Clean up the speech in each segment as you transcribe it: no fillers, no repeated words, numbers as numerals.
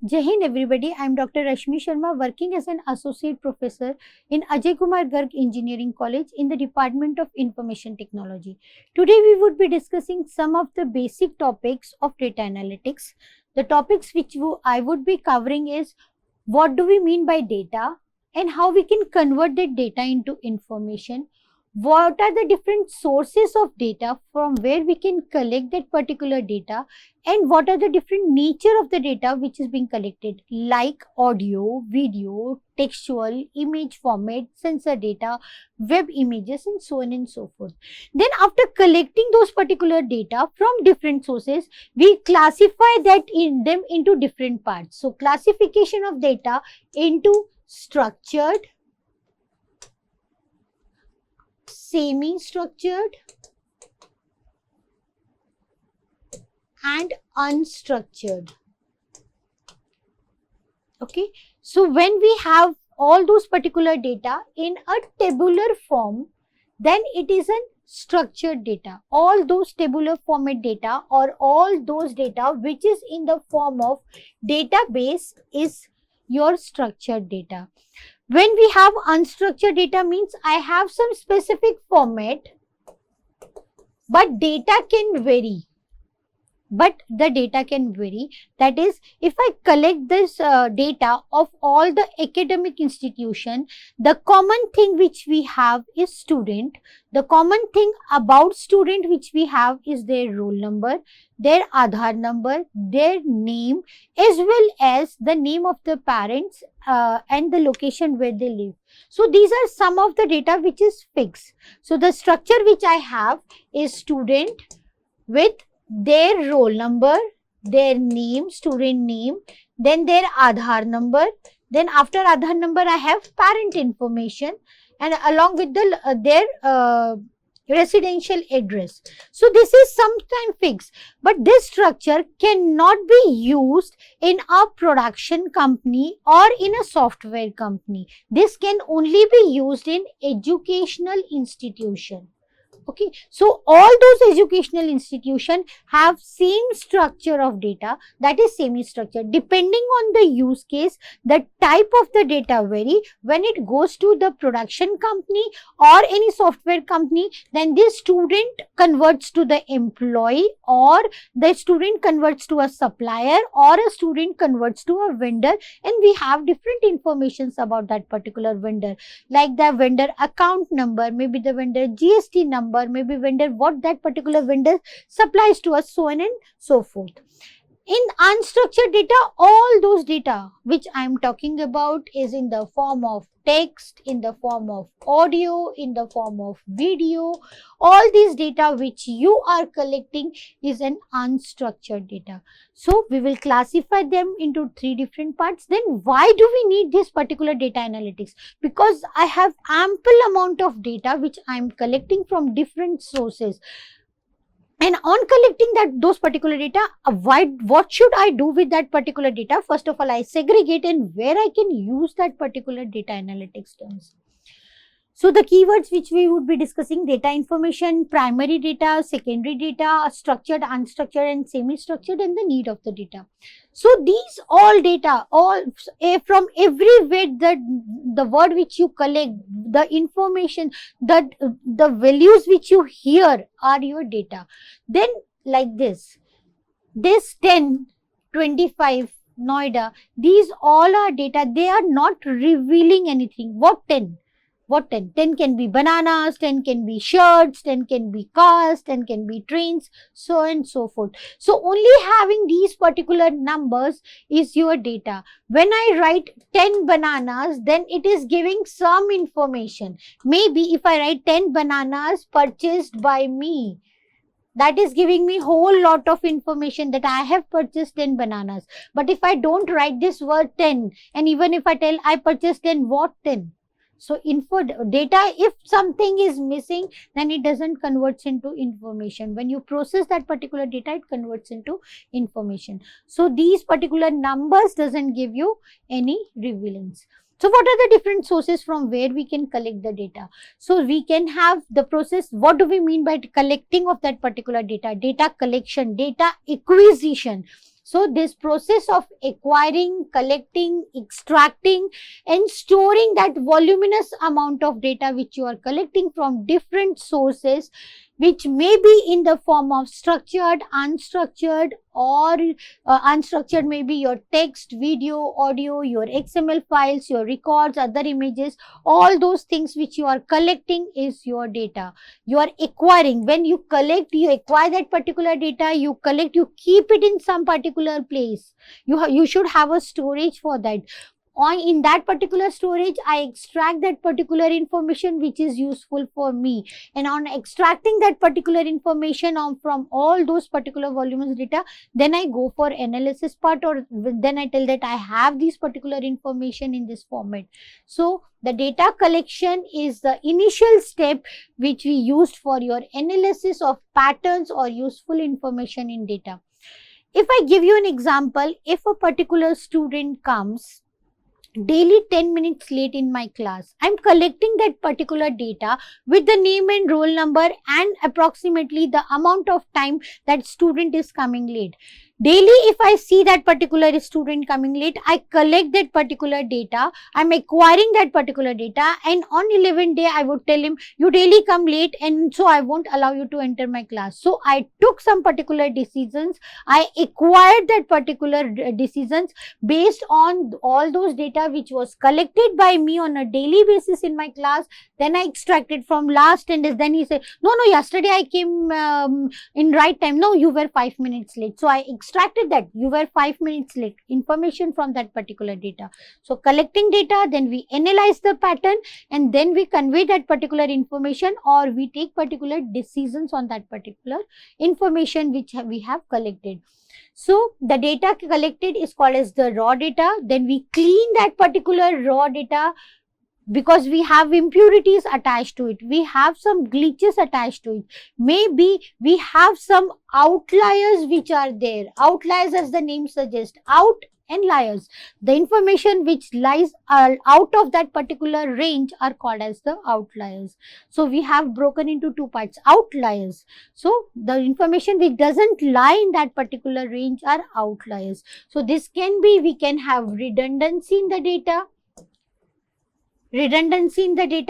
Jai Hind everybody, I am Dr. Rashmi Sharma, working as an associate professor in Ajay Kumar Garg Engineering College in the Department of Information Technology. Today we would be discussing some of the basic topics of data analytics. The topics which I would be covering is what do we mean by data and how we can convert that data into information. What are the different sources of data from where we can collect that particular data, and what are the different nature of the data which is being collected, like audio, video, textual, image format, sensor data, web images, and so on and so forth. Then after collecting those particular data from different sources, we classify that in them into different parts. So classification of data into structured, semi-structured and unstructured. Okay, so when we have all those particular data in a tabular form, then it is a structured data. All those tabular format data or all those data which is in the form of database is your structured data. When we have unstructured data means I have some specific format, but data can vary. That is, if I collect this data of all the academic institution, the common thing which we have is student. The common thing about student which we have is their roll number, their Aadhaar number, their name, as well as the name of the parents and the location where they live. So these are some of the data which is fixed. So the structure which I have is student with their roll number, their name, student name, then their Aadhaar number, then after Aadhaar number I have parent information, and along with their residential address. So this is sometime fixed, but this structure cannot be used in a production company or in a software company. This can only be used in educational institution. Okay, so all those educational institutions have same structure of data, that is semi-structured. Depending on the use case, the type of the data vary. When it goes to the production company or any software company, then this student converts to the employee, or the student converts to a supplier, or a student converts to a vendor, and we have different informations about that particular vendor, like the vendor account number, maybe the vendor GST number, maybe vendor what that particular vendor supplies to us, so on and so forth. In unstructured data, all those data which I am talking about is in the form of text, in the form of audio, in the form of video. All these data which you are collecting is an unstructured data. So we will classify them into three different parts. Then why do we need this particular data analytics? Because I have ample amount of data which I am collecting from different sources. And on collecting those particular data, what should I do with that particular data? First of all, I segregate and where I can use that particular data analytics terms. So the keywords which we would be discussing: data information, primary data, secondary data, structured, unstructured and semi-structured, and the need of the data. So these all data, from everywhere, the word which you collect, the information, the values which you hear are your data. Then like this 10, 25, Noida, these all are data. They are not revealing anything. What 10? What 10? 10 can be bananas, 10 can be shirts, 10 can be cars, 10 can be trains, so on and so forth. So only having these particular numbers is your data. When I write 10 bananas, then it is giving some information. Maybe if I write 10 bananas purchased by me, that is giving me whole lot of information that I have purchased 10 bananas. But if I don't write this word 10, and even if I tell I purchased 10, what 10? So data, if something is missing, then it doesn't converts into information. When you process that particular data, it converts into information. So these particular numbers doesn't give you any revealings. So what are the different sources from where we can collect the data? So we can have the process. What do we mean by collecting of that particular data? Data collection, data acquisition. So this process of acquiring, collecting, extracting and storing that voluminous amount of data which you are collecting from different sources, which may be in the form of structured, unstructured, or unstructured may be your text, video, audio, your XML files, your records, other images, all those things which you are collecting is your data. You are acquiring. When you collect, you acquire that particular data, you collect, you keep it in some particular place. You should have a storage for that. In that particular storage, I extract that particular information which is useful for me, and on extracting that particular information from all those particular voluminous data, then I go for analysis part, or then I tell that I have this particular information in this format. So the data collection is the initial step which we used for your analysis of patterns or useful information in data. If I give you an example, if a particular student comes daily 10 minutes late in my class, I'm collecting that particular data with the name and roll number and approximately the amount of time that student is coming late. Daily, if I see that particular student coming late, I collect that particular data. I'm acquiring that particular data, and on 11th day, I would tell him, you daily come late, and so I won't allow you to enter my class. So I took some particular decisions. I acquired that particular decisions based on all those data which was collected by me on a daily basis in my class. Then I extracted from last, and then he said, no, yesterday I came in right time. No, you were 5 minutes late. So I extracted that you were 5 minutes late information from that particular data. So collecting data, then we analyze the pattern, and then we convey that particular information, or we take particular decisions on that particular information which we have collected. So the data collected is called as the raw data. Then we clean that particular raw data, because we have impurities attached to it, we have some glitches attached to it, maybe we have some outliers which are there. Outliers, as the name suggests, out and liars, the information which lies out of that particular range are called as the outliers. So we have broken into two parts, outliers. So the information which doesn't lie in that particular range are outliers. So this can be, we can have redundancy in the data,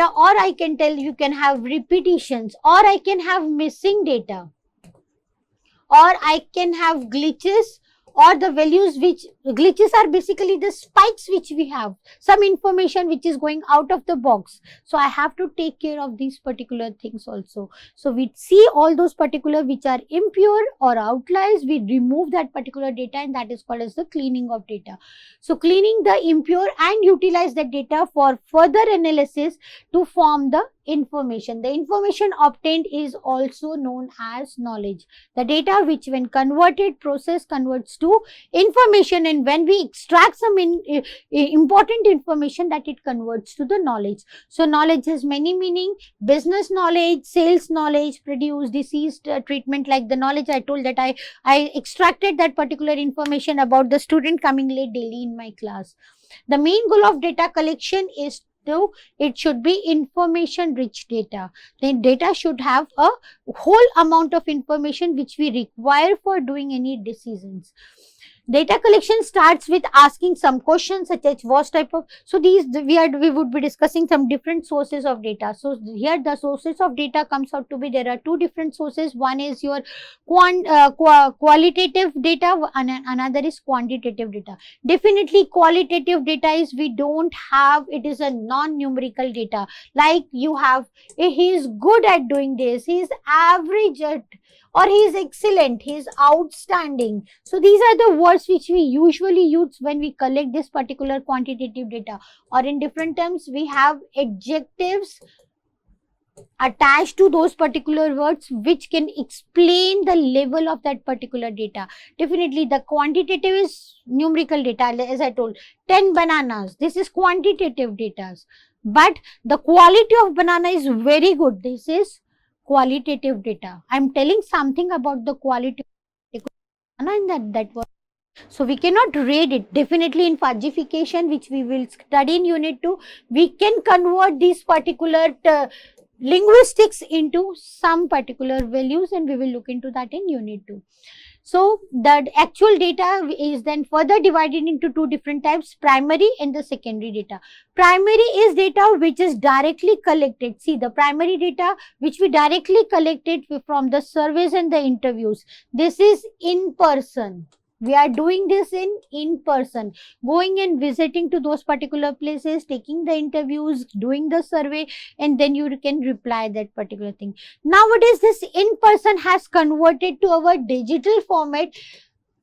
or I can tell you can have repetitions, or I can have missing data, or I can have glitches, or the values which glitches are basically the spikes which we have, some information which is going out of the box. So I have to take care of these particular things also. So we see all those particular which are impure or outliers, we remove that particular data, and that is called as the cleaning of data. So cleaning the impure and utilize the data for further analysis to form the information. The information obtained is also known as knowledge. The data which when converted, process converts to information, and when we extract some important information, that it converts to the knowledge. So knowledge has many meaning: business knowledge, sales knowledge, produce, disease treatment. Like the knowledge I told that I extracted that particular information about the student coming late daily in my class. The main goal of data collection is it should be information rich data. Then data should have a whole amount of information which we require for doing any decisions. Data collection starts with asking some questions such as what type of, so these we would be discussing some different sources of data. So here the sources of data comes out to be, there are two different sources. One is your qualitative data and another is quantitative data. Definitely qualitative data is we don't have, it is a non-numerical data. Like you have, he is good at doing this, he is average at, or he is excellent, he is outstanding. So these are the words which we usually use when we collect this particular quantitative data. Or in different terms, we have adjectives attached to those particular words which can explain the level of that particular data. Definitely the quantitative is numerical data, as I told, 10 bananas, this is quantitative data. But the quality of banana is very good, this is qualitative data. I am telling something about the quality of banana in that word. So we cannot rate it. Definitely in fudgification, which we will study in unit 2, we can convert these particular linguistics into some particular values, and we will look into that in unit 2. So the actual data is then further divided into two different types, primary and the secondary data. Primary is data which is directly collected. See, the primary data which we directly collected from the surveys and the interviews. This is in person. We are doing this in person, going and visiting to those particular places, taking the interviews, doing the survey, and then you can reply that particular thing. Nowadays, this in person has converted to our digital format.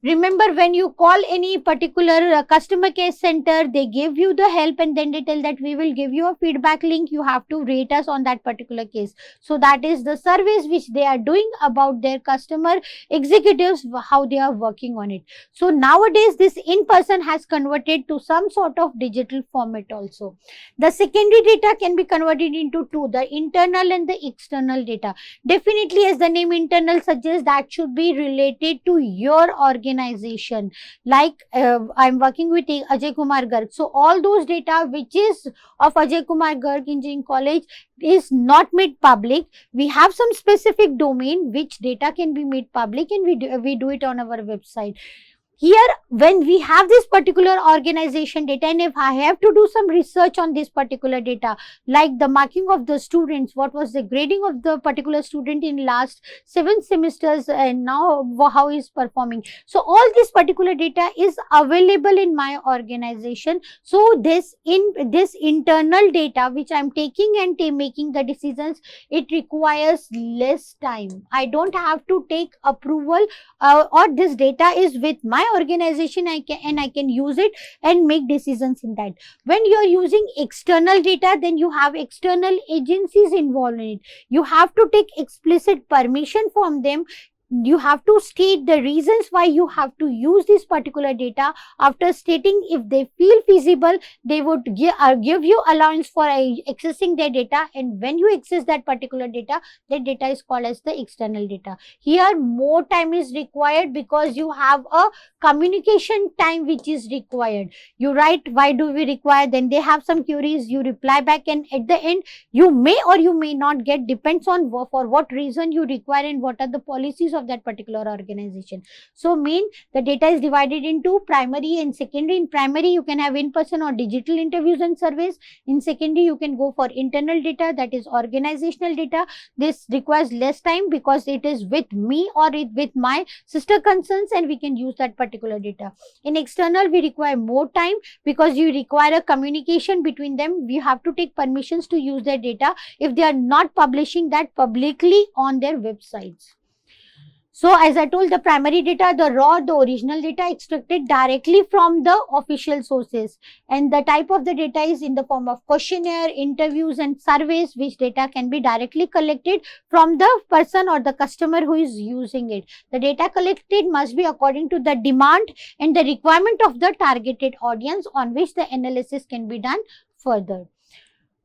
Remember, when you call any particular customer care center, they give you the help and then they tell that we will give you a feedback link. You have to rate us on that particular case. So that is the service which they are doing about their customer executives, how they are working on it. So nowadays, this in person has converted to some sort of digital format also. The secondary data can be converted into two, the internal and the external data. Definitely, as the name internal suggests, that should be related to your organization. Like I'm working with Ajay Kumar Garg. So all those data which is of Ajay Kumar Garg Engineering College is not made public. We have some specific domain which data can be made public, and we do it on our website. Here, when we have this particular organization data, and if I have to do some research on this particular data, like the marking of the students, what was the grading of the particular student in last 7 semesters, and now how he is performing. So all this particular data is available in my organization. So this internal data which I am taking and making the decisions, it requires less time. I don't have to take approval, or this data is with my organization. I can use it and make decisions in that. When you are using external data, then you have external agencies involved in it. You have to take explicit permission from them. You have to state the reasons why you have to use this particular data. After stating, if they feel feasible, they would give you allowance for accessing their data, and when you access that particular data, that data is called as the external data. Here more time is required because you have a communication time which is required. You write, why do we require, then they have some queries, you reply back, and at the end you may or you may not get, depends on for what reason you require and what are the policies of that particular organization. So the data is divided into primary and secondary. In primary, you can have in-person or digital interviews and surveys. In secondary, you can go for internal data, that is organizational data. This requires less time because it is with me or with my sister concerns, and we can use that particular data. In external, we require more time because you require a communication between them. We have to take permissions to use their data if they are not publishing that publicly on their websites. So as I told, the primary data, the raw, the original data extracted directly from the official sources, and the type of the data is in the form of questionnaire, interviews and surveys, which data can be directly collected from the person or the customer who is using it. The data collected must be according to the demand and the requirement of the targeted audience on which the analysis can be done further.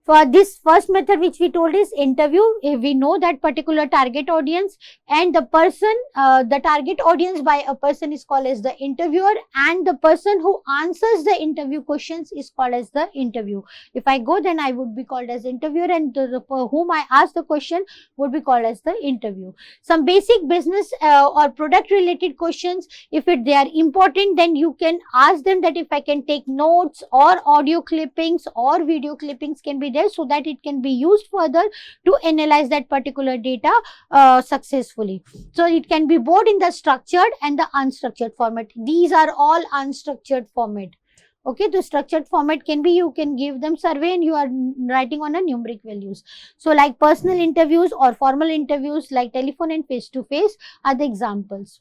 For this first method which we told is interview, if we know that particular target audience, and the person, the target audience by a person is called as the interviewer, and the person who answers the interview questions is called as the interview. If I go, then I would be called as interviewer, and whom I ask the question would be called as the interview. Some basic business or product related questions, if they are important, then you can ask them that if I can take notes, or audio clippings or video clippings can be there, so that it can be used further to analyze that particular data successfully. So it can be both in the structured and the unstructured format. These are all unstructured format. Okay, the structured format can be, you can give them survey and you are writing on a numeric values. So like personal interviews or formal interviews like telephone and face-to-face are the examples.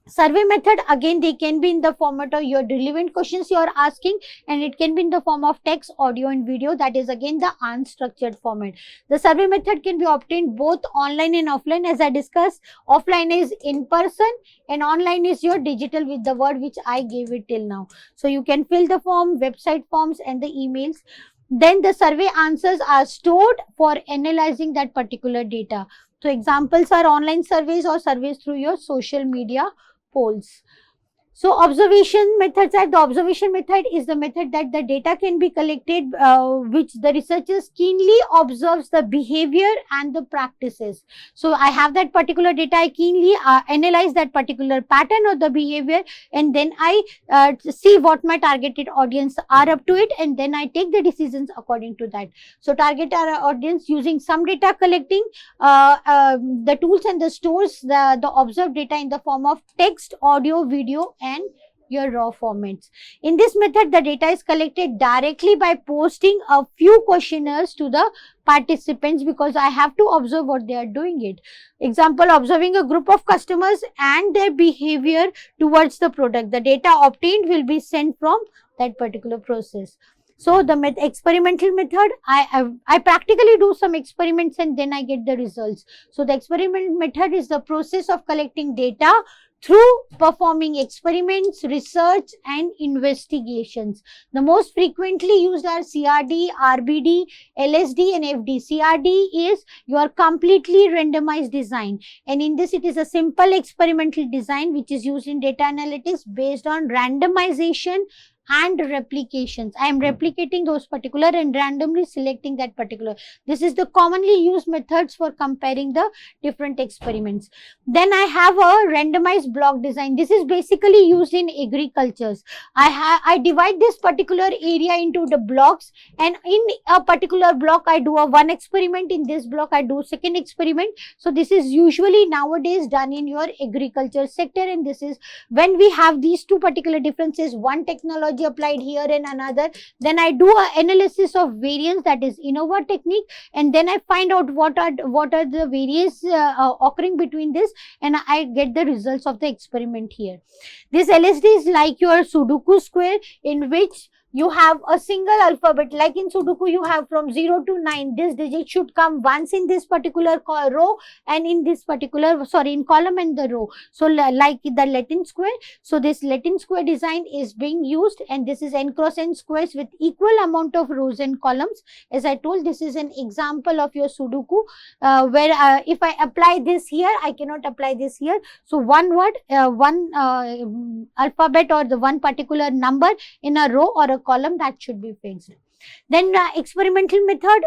Survey method, again they can be in the format of your relevant questions you are asking, and it can be in the form of text, audio and video, that is again the unstructured format. The survey method can be obtained both online and offline. As I discussed, offline is in person and online is your digital with the word which I gave it till now. So you can fill the form, website forms and the emails. Then the survey answers are stored for analyzing that particular data. So examples are online surveys or surveys through your social media polls. So observation methods are, the observation method is the method that the data can be collected, which the researchers keenly observes the behavior and the practices. So I have that particular data, I keenly analyze that particular pattern of the behavior, and then I see what my targeted audience are up to it, and then I take the decisions according to that. So target our audience using some data collecting, the tools and the stores the observed data in the form of text, audio, video, and your raw formats. In this method, the data is collected directly by posting a few questionnaires to the participants, because I have to observe what they are doing it. Example, observing a group of customers and their behavior towards the product. The data obtained will be sent from that particular process. So the experimental method, I practically do some experiments and then I get the results. So the experiment method is the process of collecting data through performing experiments, research, and investigations. The most frequently used are CRD, RBD, LSD, and FD. CRD is your completely randomized design, and in this it is a simple experimental design which is used in data analytics based on randomization and replications. I am replicating those particular and randomly selecting that particular. This is the commonly used methods for comparing the different experiments. Then I have a randomized block design. This is basically used in agricultures. I divide this particular area into the blocks, and in a particular block I do a one experiment, in this block I do second experiment. So this is usually nowadays done in your agriculture sector, and this is when we have these two particular differences, one technology applied here and another, then I do an analysis of variance, that is ANOVA technique, and then I find out what are the variance occurring between this, and I get the results of the experiment here. This LSD is like your Sudoku square, in which you have a single alphabet. Like in Sudoku, you have from 0 to 9. This digit should come once in this particular row, and in this particular, in column and the row. So like the Latin square. So this Latin square design is being used, and this is n cross n squares with equal amount of rows and columns. As I told, this is an example of your Sudoku, where if I apply this here, I cannot apply this here. So one word, one alphabet or the one particular number in a row or a column, that should be fixed. Then experimental method,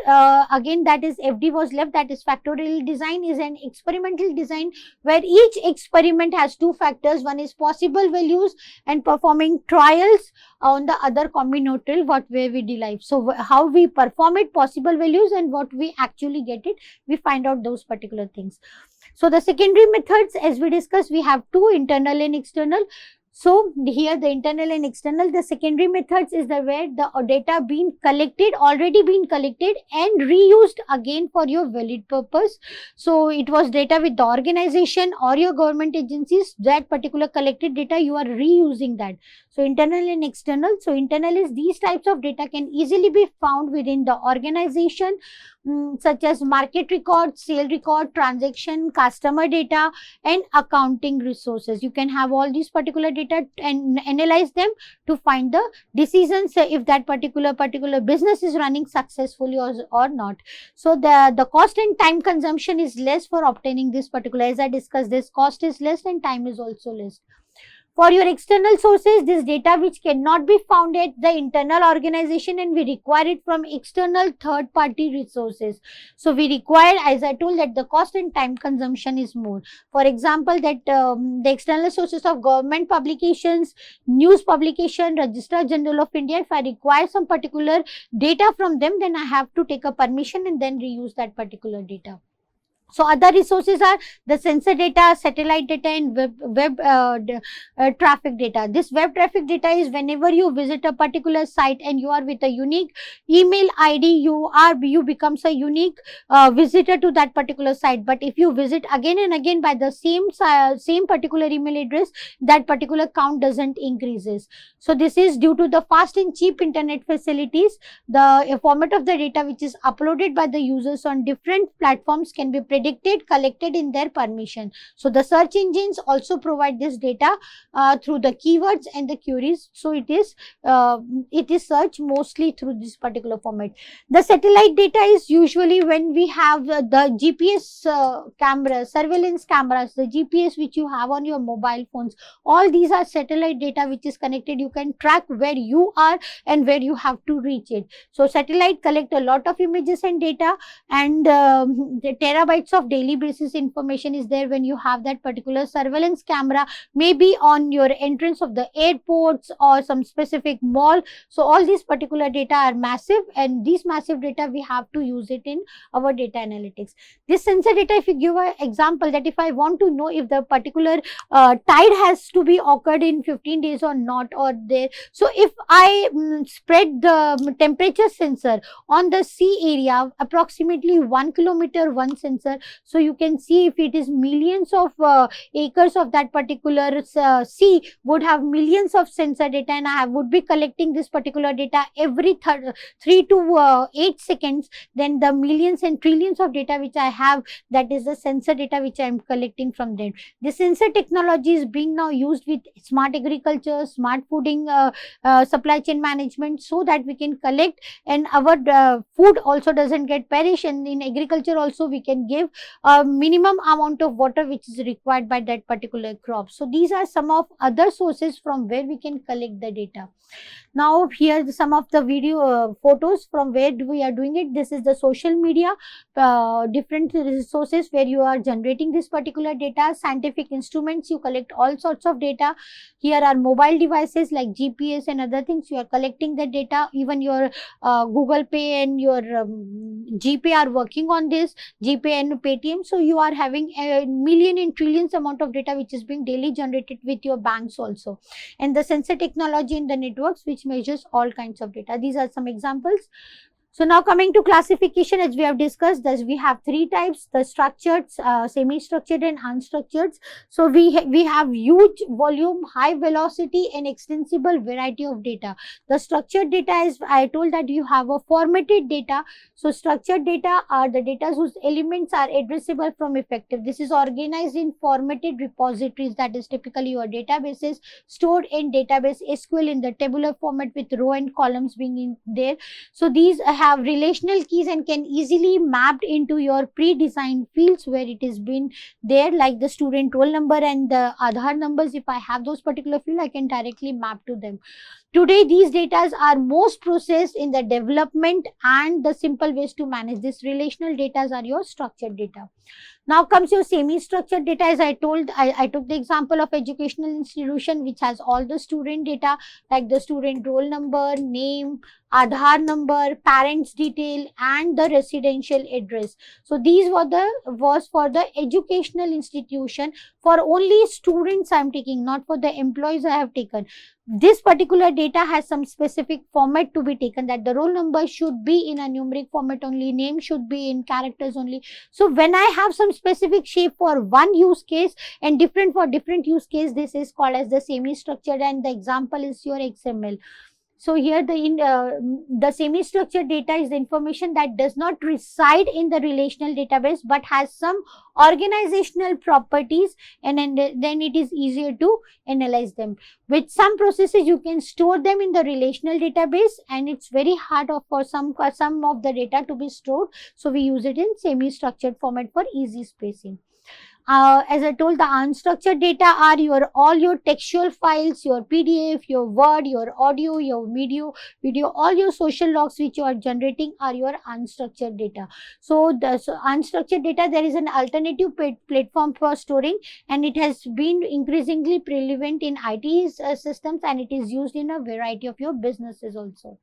again that is FD was left, that is factorial design, is an experimental design where each experiment has two factors. One is possible values and performing trials on the other combinatorial, what way we derive. So how we perform it, possible values, and what we actually get it, we find out those particular things. So the secondary methods, as we discussed, we have two, internal and external. So here the internal and external, the secondary methods is the where the data being collected, already been collected and reused again for your valid purpose. So it was data with the organization or your government agencies, that particular collected data you are reusing that. So internal and external. So internal is these types of data can easily be found within the organization, such as market record, sale record, transaction, customer data, and accounting resources. You can have all these particular data and analyze them to find the decisions if that particular business is running successfully or not. So the cost and time consumption is less for obtaining this particular, as I discussed, this cost is less and time is also less. For your external sources, this data which cannot be found at the internal organization, and we require it from external third party resources. So we require, as I told, that the cost and time consumption is more. For example, that the external sources of government publications, news publication, Registrar General of India, if I require some particular data from them, then I have to take a permission and then reuse that particular data. So other resources are the sensor data, satellite data, and web traffic data. This web traffic data is whenever you visit a particular site and you are with a unique email ID, you becomes a unique visitor to that particular site. But if you visit again and again by the same particular email address, that particular count doesn't increases. So this is due to the fast and cheap internet facilities. The format of the data which is uploaded by the users on different platforms can be predicted, collected in their permission. So the search engines also provide this data through the keywords and the queries. So it is searched mostly through this particular format. The satellite data is usually when we have the GPS cameras, surveillance cameras, the GPS which you have on your mobile phones. All these are satellite data which is connected. You can track where you are and where you have to reach it. So satellite collect a lot of images and data, and the terabytes of daily basis information is there when you have that particular surveillance camera, maybe on your entrance of the airports or some specific mall. So all these particular data are massive, and these massive data we have to use it in our data analytics. This sensor data, if you give an example, that if I want to know if the particular tide has to be occurred in 15 days or not, or there, so if I spread the temperature sensor on the sea area, approximately 1 kilometer one sensor, so you can see if it is millions of acres of that particular sea would have millions of sensor data, and I would be collecting this particular data every 3 to 8 seconds, then the millions and trillions of data which I have, that is the sensor data which I am collecting from them. This sensor technology is being now used with smart agriculture, smart fooding, supply chain management, so that we can collect and our food also doesn't get perish, and in agriculture also we can give a minimum amount of water which is required by that particular crop. So these are some of other sources from where we can collect the data. Now here are some of the video photos from where we are doing it. This is the social media, different resources where you are generating this particular data. Scientific instruments, you collect all sorts of data. Here are mobile devices like GPS and other things, you are collecting the data. Even your Google Pay and your GPay are working on this, GPay and Paytm. So you are having a million and trillions amount of data which is being daily generated with your banks also. And the sensor technology in the networks which measures all kinds of data. These are some examples. So now coming to classification, as we have discussed, thus we have three types: the structured, semi-structured and unstructured. So we have huge volume, high velocity and extensible variety of data. The structured data is, I told that you have a formatted data. So structured data are the data whose elements are addressable from effective. This is organized in formatted repositories, that is typically your databases, stored in database SQL in the tabular format with row and columns being in there. So these have relational keys and can easily mapped into your pre-designed fields where it has been there, like the student roll number and the Aadhaar numbers. If I have those particular field, I can directly map to them. Today, these data are most processed in the development, and the simple ways to manage this relational data are your structured data. Now comes your semi-structured data. As I told, I took the example of educational institution which has all the student data like the student roll number, name, Aadhaar number, parents detail and the residential address. So these was for the educational institution. For only students I am taking, not for the employees I have taken. This particular data has some specific format to be taken, that the roll number should be in a numeric format only, name should be in characters only. So when I have some specific shape for one use case and different for different use case, this is called as the semi-structured, and the example is your XML. So here the semi-structured data is the information that does not reside in the relational database but has some organizational properties, and then it is easier to analyze them. With some processes you can store them in the relational database, and it's very hard for some of the data to be stored. So we use it in semi-structured format for easy spacing. As I told, the unstructured data are all your textual files, your PDF, your Word, your audio, your video, all your social logs which you are generating are your unstructured data. So the unstructured data, there is an alternative platform for storing, and it has been increasingly prevalent in IT systems, and it is used in a variety of your businesses also.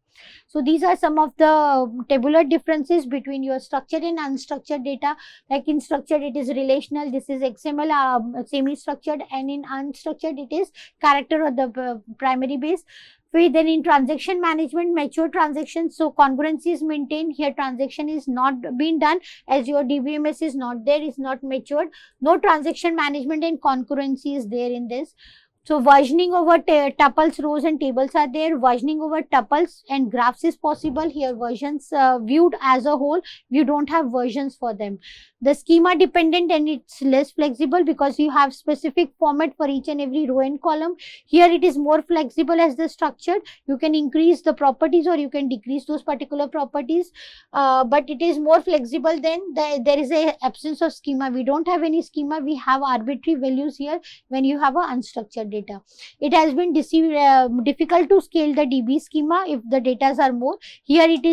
So these are some of the tabular differences between your structured and unstructured data. Like in structured it is relational, this is XML, semi-structured, and in unstructured it is character or the primary base. Then in transaction management, mature transactions, so congruency is maintained. Here transaction is not being done as your DBMS is not there, is not matured. No transaction management and concurrency is there in this. So versioning over tuples, rows and tables are there. Versioning over tuples and graphs is possible. Here versions viewed as a whole, you don't have versions for them. The schema dependent and it's less flexible because you have specific format for each and every row and column. Here it is more flexible as the structured. You can increase the properties or you can decrease those particular properties, but it is more flexible than there is a absence of schema. We don't have any schema, we have arbitrary values here when you have a unstructured data. It has been difficult to scale the DB schema if the data are more. Here it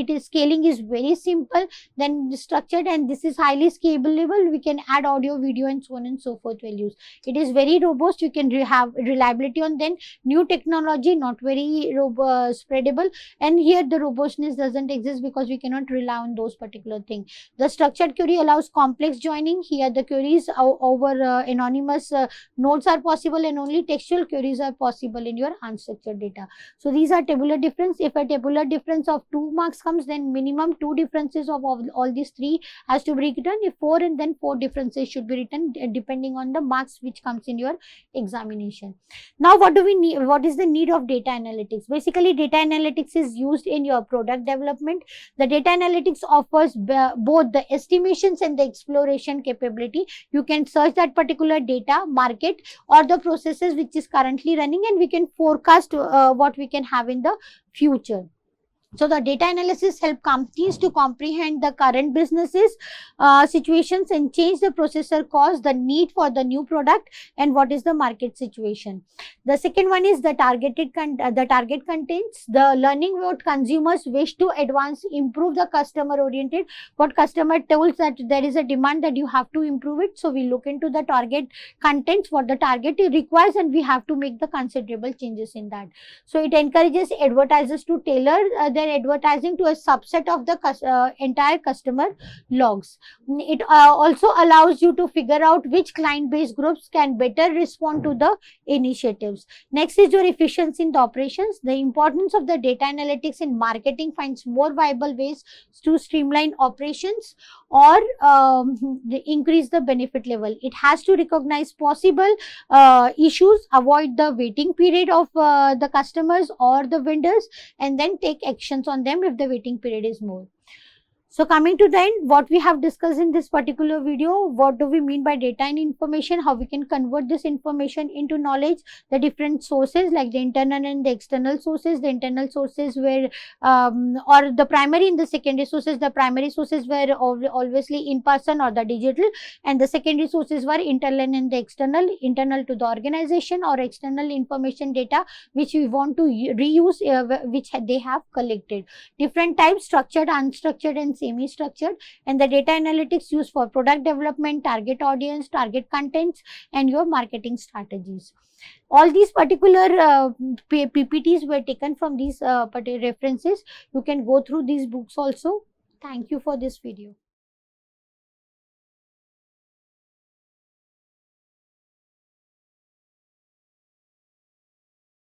is scaling is very simple than structured, and this is highly scalable. We can add audio, video and so on and so forth values. It is very robust. You can have reliability on then new technology, not very spreadable, and here the robustness doesn't exist because we cannot rely on those particular things. The structured query allows complex joining. Here the queries over anonymous nodes are possible, and only textual queries are possible in your unstructured data. So these are tabular difference. If a tabular difference of 2 marks comes, then minimum 2 differences of all these 3 has to be written. If 4, and then 4 differences should be written depending on the marks which comes in your examination. Now what do we need? What is the need of data analytics? Basically, data analytics is used in your product development. The data analytics offers both the estimations and the exploration capability. You can search that particular data, market or the processes which is currently running, and we can forecast what we can have in the future. So the data analysis help companies to comprehend the current businesses situations and change the processor cost, the need for the new product, and what is the market situation. The second one is the target contents, the learning what consumers wish to advance, improve the customer oriented. What customer tells that there is a demand that you have to improve it. So we look into the target contents, what the target requires, and we have to make the considerable changes in that. So it encourages advertisers to tailor their advertising to a subset of the entire customer logs. It also allows you to figure out which client base groups can better respond to the initiatives. Next is your efficiency in the operations. The importance of the data analytics in marketing finds more viable ways to streamline operations or increase the benefit level. It has to recognize possible issues, avoid the waiting period of the customers or the vendors, and then take actions on them if the waiting period is more. So coming to the end, what we have discussed in this particular video, what do we mean by data and information, how we can convert this information into knowledge, the different sources like the internal and the external sources. The internal sources were or the primary and the secondary sources. The primary sources were obviously in person or the digital, and the secondary sources were internal and the external, internal to the organization or external information data which we want to reuse, which they have collected. Different types, structured, unstructured and semi-structured, and the data analytics used for product development, target audience, target contents, and your marketing strategies. All these particular PPTs were taken from these particular references. You can go through these books also. Thank you for this video.